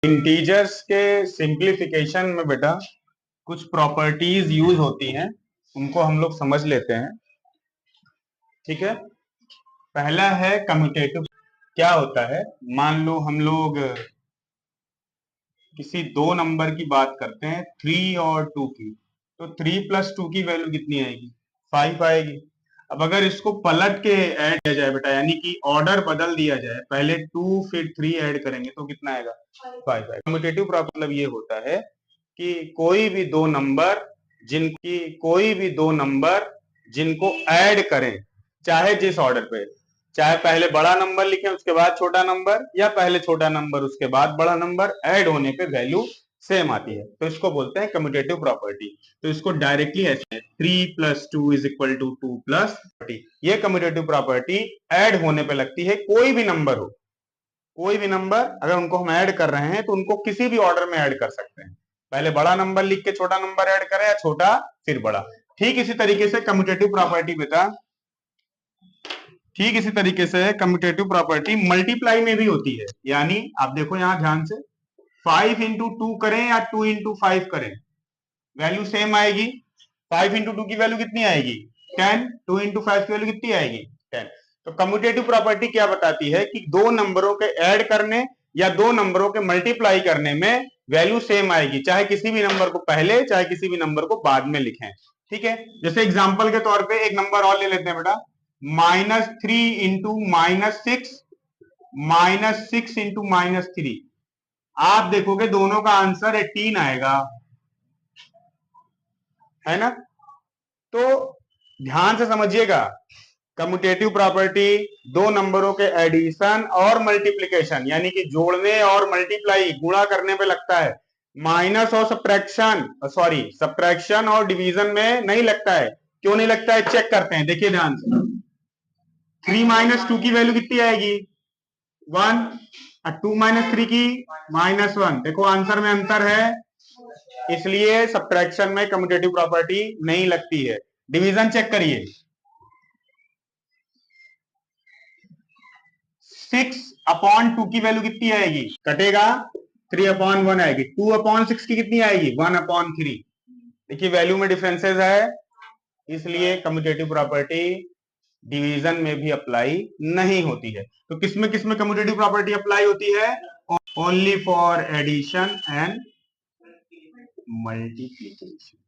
Integers के simplification में बेटा कुछ प्रॉपर्टीज यूज होती हैं, उनको हम लोग समझ लेते हैं। ठीक है, पहला है कम्यूटेटिव। क्या होता है, मान लो हम लोग किसी दो नंबर की बात करते हैं, 3 और 2 की, तो 3 + 2 की वैल्यू कितनी आएगी? 5 आएगी। अब अगर इसको पलट के ऐड किया जाए बेटा, यानी कि ऑर्डर बदल दिया जाए, पहले 2 फिर 3 ऐड करेंगे तो कितना आएगा? 5 आएगा। कम्यूटेटिव प्रॉपर्टी मतलब ये होता है कि कोई भी दो नंबर जिनको ऐड करें, चाहे जिस ऑर्डर पे, चाहे पहले बड़ा नंबर लिखें उसके बाद छोटा नंबर, या पहले छोटा नंबर उसके बाद बड़ा नंबर, ऐड होने पे वैल्यू सेम आती है, तो इसको बोलते हैं कम्यूटेटिव प्रॉपर्टी। तो इसको डायरेक्टली ऐसे 3 + 2 = 2 + 30, ये कम्यूटेटिव प्रॉपर्टी ऐड होने पे लगती है। कोई भी नंबर हो, कोई भी नंबर अगर उनको हम ऐड कर रहे हैं तो उनको किसी भी ऑर्डर में ऐड कर सकते हैं, पहले बड़ा नंबर लिख के छोटा नंबर ऐड करें, या छोटा फिर बड़ा। ठीक इसी तरीके से कम्यूटेटिव प्रॉपर्टी बेटा, ठीक इसी तरीके से कम्यूटेटिव प्रॉपर्टी मल्टीप्लाई में भी होती है। यानी आप देखो यहां ध्यान से, 5 × 2 करें या 2 × 5 करें, वैल्यू सेम आएगी। 5 × 2 की वैल्यू कितनी आएगी? 10। 2 × 5 की वैल्यू कितनी आएगी? 10। तो कम्यूटेटिव प्रॉपर्टी क्या बताती है कि दो नंबरों के ऐड करने या दो नंबरों के मल्टीप्लाई करने में वैल्यू सेम आएगी, चाहे किसी भी नंबर को पहले चाहे किसी भी नंबर को बाद में लिखें। ठीक है, जैसे एग्जाम्पल के तौर पर एक नंबर और ले लेते हैं बेटा, -3 × -6 -6 × -3। आप देखोगे दोनों का आंसर 18 आएगा, है ना? तो ध्यान से समझिएगा, कम्यूटेटिव प्रॉपर्टी दो नंबरों के एडिशन और मल्टीप्लिकेशन, यानी कि जोड़ने और मल्टीप्लाई, गुणा करने पे लगता है। माइनस और सब्ट्रैक्शन और डिवीजन में नहीं लगता है। क्यों नहीं लगता है? चेक करते हैं, देखिए ध्यान से। 3 - 2 की वैल्यू कितनी आएगी? 1। 2 - 3 की -1। देखो आंसर में अंतर है, इसलिए सब्ट्रैक्शन में कम्यूटेटिव प्रॉपर्टी नहीं लगती है। डिवीजन चेक करिए, 6/2 की वैल्यू कितनी आएगी? कटेगा, 3/1 आएगी। 2/6 की कितनी आएगी? 1/3। देखिए वैल्यू में डिफरेंसेस है, इसलिए कम्यूटेटिव प्रॉपर्टी डिवीजन में भी अप्लाई नहीं होती है। तो किसमें किसमें कम्यूटेटिव प्रॉपर्टी अप्लाई होती है? Only for addition and multiplication.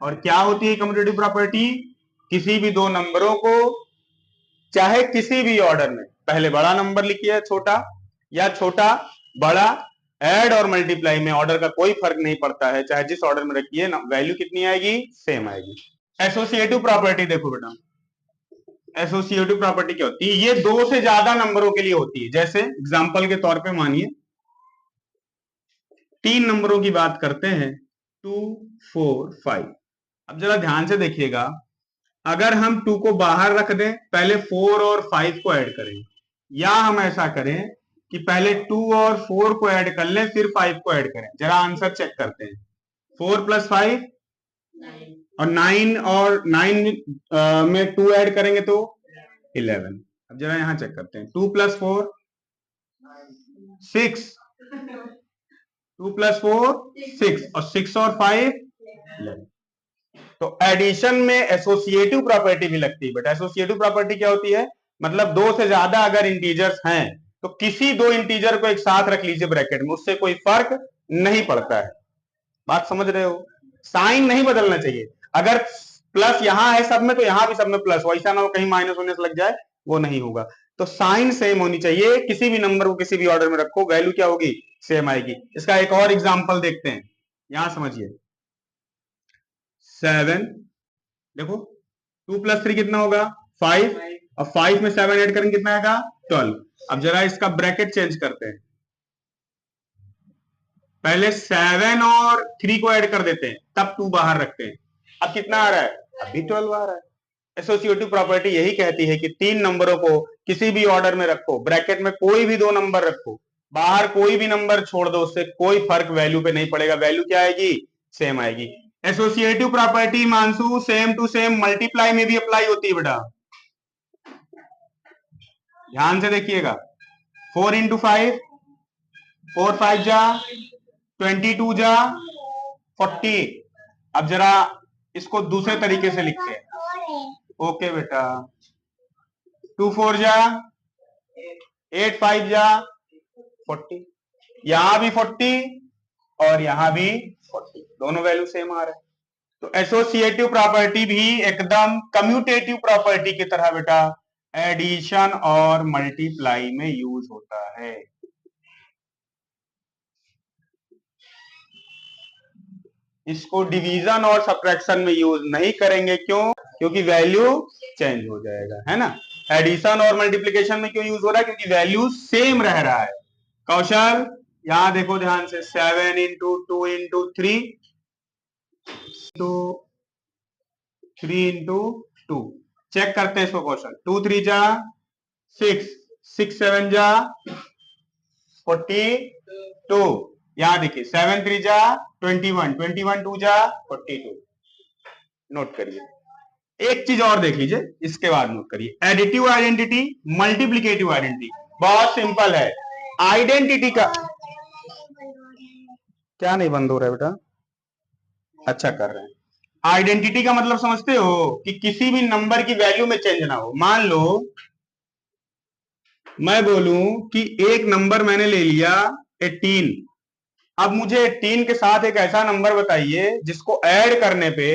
और क्या होती है कम्यूटेटिव प्रॉपर्टी? किसी भी दो नंबरों को चाहे किसी भी ऑर्डर में, पहले बड़ा नंबर लिखिए छोटा, या छोटा बड़ा, ऐड और मल्टीप्लाई में ऑर्डर का कोई फर्क नहीं पड़ता है, चाहे जिस ऑर्डर में रखिए ना, वैल्यू कितनी आएगी? सेम आएगी। एसोसिएटिव प्रॉपर्टी देखो बेटा, एसोसिएटिव प्रॉपर्टी क्या होती है? ये दो से ज्यादा नंबरों के लिए होती है। जैसे एग्जांपल के तौर पे मानिए 3 नंबरों की बात करते हैं, 2, 4, 5। अब जरा ध्यान से देखिएगा, अगर हम 2 को बाहर रख दें, पहले 4 और 5 को ऐड करें, या हम ऐसा करें कि पहले 2 और 4 को ऐड कर लें फिर 5 को ऐड करें, जरा आंसर चेक करते हैं। 4 + 5 और 9, और 9 में 2 ऐड करेंगे तो 11। अब जरा यहां चेक करते हैं, 2 + 4 6, 2 + 4 6, और 6 और 5 11। तो एडिशन में एसोसिएटिव प्रॉपर्टी भी लगती है बेटा। एसोसिएटिव प्रॉपर्टी क्या होती है? मतलब दो से ज्यादा अगर इंटीजर्स हैं तो किसी दो इंटीजर को एक साथ रख लीजिए ब्रैकेट में, उससे कोई फर्क नहीं पड़ता है। बात समझ रहे हो? साइन नहीं बदलना चाहिए। अगर प्लस यहां है सब में, तो यहां भी सब में प्लस हो, ऐसा ना हो कहीं माइनस होने से लग जाए, वो नहीं होगा। तो साइन सेम होनी चाहिए। किसी भी नंबर को किसी भी ऑर्डर में रखो, वैल्यू क्या होगी? सेम आएगी। इसका एक और एग्जाम्पल देखते हैं, यहां समझिए। 7, देखो 2 + 3 कितना होगा? 5, और 5 में 7 ऐड करेंगे कितना आएगा? 12। अब जरा इसका ब्रैकेट चेंज करते हैं, पहले 7 और 3 को ऐड कर देते हैं, तब 2 बाहर रखते हैं। अब कितना आ रहा है? अभी 12 आ रहा है। एसोसिएटिव प्रॉपर्टी यही कहती है कि 3 नंबरों को किसी भी ऑर्डर में रखो, ब्रैकेट में कोई भी दो नंबर रखो, बाहर कोई भी नंबर छोड़ दो, उससे कोई फर्क वैल्यू पे नहीं पड़ेगा, वैल्यू क्या आएगी? सेम आएगी। एसोसिएटिव प्रॉपर्टी मानसू सेम टू सेम मल्टीप्लाई में भी अप्लाई होती है बेटा। ध्यान से देखिएगा, 4 × 5 4 5 जा 22 जा 40। अब जरा इसको दूसरे तरीके से लिखते हैं। ओके बेटा, 2 4 जा 8 5 जा 40। यहां भी 40 और यहां भी 40, दोनों वैल्यू सेम आ रहे हैं। तो एसोसिएटिव प्रॉपर्टी भी एकदम कम्यूटेटिव प्रॉपर्टी की तरह बेटा एडिशन और मल्टीप्लाई में यूज होता है। इसको डिवीजन और सब्ट्रैक्शन में यूज नहीं करेंगे, क्यों? क्योंकि वैल्यू चेंज हो जाएगा, है ना। एडिशन और मल्टीप्लिकेशन में क्यों यूज हो रहा है? क्योंकि वैल्यू सेम रह रहा है। कौशल यहां देखो ध्यान से, 7 इंटू 2 इंटू 3 3 इंटू 2, चेक करते हैं इसको कौशल। 2 3 जा 6, 6 7 जा 42। यहां देखिए 7 3 जा 21, 21 2 जा 42। नोट करिए। एक चीज और देख लीजिए, इसके बाद नोट करिए। एडिटिव आइडेंटिटी, मल्टीप्लिकेटिव आइडेंटिटी बहुत सिंपल है। आइडेंटिटी का क्या नहीं बंद हो रहा है बेटा? अच्छा कर रहे हैं। आइडेंटिटी का मतलब समझते हो कि किसी भी नंबर की वैल्यू में चेंज ना हो। मान लो मैं बोलूं कि एक नंबर मैंने ले लिया 18, अब मुझे 18 के साथ एक ऐसा नंबर बताइए जिसको ऐड करने पे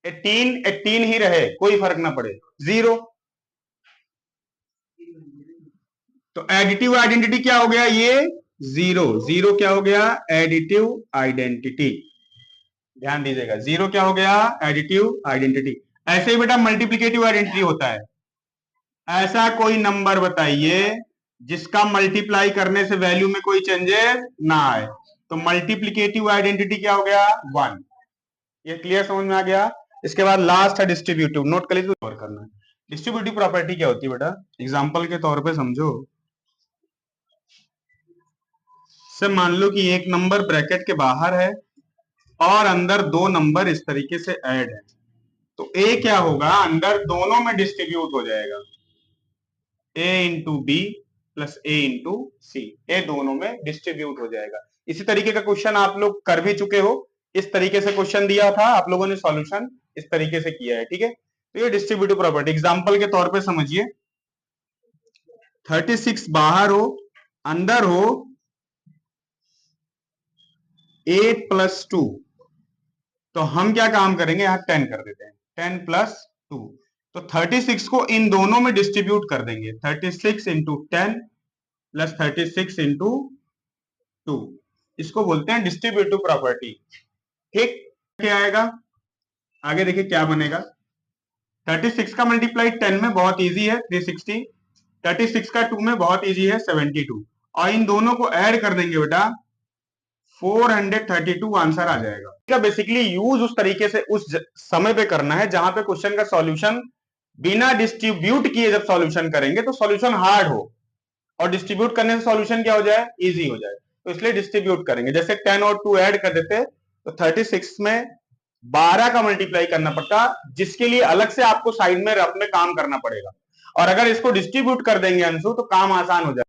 18 ही रहे, कोई फर्क ना पड़े, 0। तो एडिटिव आइडेंटिटी क्या हो गया? ये 0 0 क्या हो गया? Additive identity. ध्यान दीजिएगा, 0 क्या हो गया? Additive identity. ऐसे ही बेटा मल्टीप्लिकेटिव आइडेंटिटी होता है। ऐसा कोई नंबर बताइए जिसका मल्टीप्लाई करने से वैल्यू में कोई चेंजेस ना आए, तो मल्टीप्लिकेटिव आइडेंटिटी क्या हो गया? 1। ये क्लियर समझ में आ गया? इसके बाद लास्ट है डिस्ट्रीब्यूटिव। नोट कर लीजिए और करना है। डिस्ट्रीब्यूटिव प्रॉपर्टी क्या होती है बेटा? एग्जांपल के तौर पे समझो। से मान लो कि एक नंबर ब्रैकेट के बाहर है और अंदर दो नंबर इस तरीके से ऐड है, तो ए क्या होगा? अंदर दोनों में डिस्ट्रीब्यूट हो जाएगा, ए इंटू बी प्लस ए इंटू सी, ए दोनों में डिस्ट्रीब्यूट हो जाएगा। इसी तरीके का क्वेश्चन आप लोग कर भी चुके हो। इस तरीके से क्वेश्चन दिया था, आप लोगों ने सॉल्यूशन इस तरीके से किया है, ठीक है। तो ये डिस्ट्रीब्यूटिव प्रॉपर्टी एग्जांपल के तौर पे समझिए। 36 बाहर हो, अंदर हो 8 प्लस 2, तो हम क्या काम करेंगे? यहां 10 कर देते हैं, 10 प्लस 2, तो 36 को इन दोनों में डिस्ट्रीब्यूट कर देंगे, 36 इंटू 10 प्लस 36 इंटू 2, इसको बोलते हैं डिस्ट्रीब्यूटिव प्रॉपर्टी, ठीक। क्या आएगा आगे? देखिए क्या बनेगा। 36 का मल्टीप्लाई 10 में बहुत इजी है, 360। 36 का 2 में बहुत इजी है, 72, और इन दोनों को ऐड कर देंगे बेटा, 432 आंसर आ जाएगा। क्या बेसिकली यूज उस तरीके से उस समय पे करना है जहां पे क्वेश्चन का सॉल्यूशन बिना डिस्ट्रीब्यूट किए जब सॉल्यूशन करेंगे तो सॉल्यूशन हार्ड हो, और डिस्ट्रीब्यूट करने से सॉल्यूशन क्या हो जाए? इजी हो जाए। तो इसलिए डिस्ट्रीब्यूट करेंगे। जैसे 10 और 2 ऐड कर देते तो 36 में 12 का मल्टीप्लाई करना पड़ता, जिसके लिए अलग से आपको साइड में रफ में काम करना पड़ेगा, और अगर इसको डिस्ट्रीब्यूट कर देंगे अंशु तो काम आसान हो जाएगा।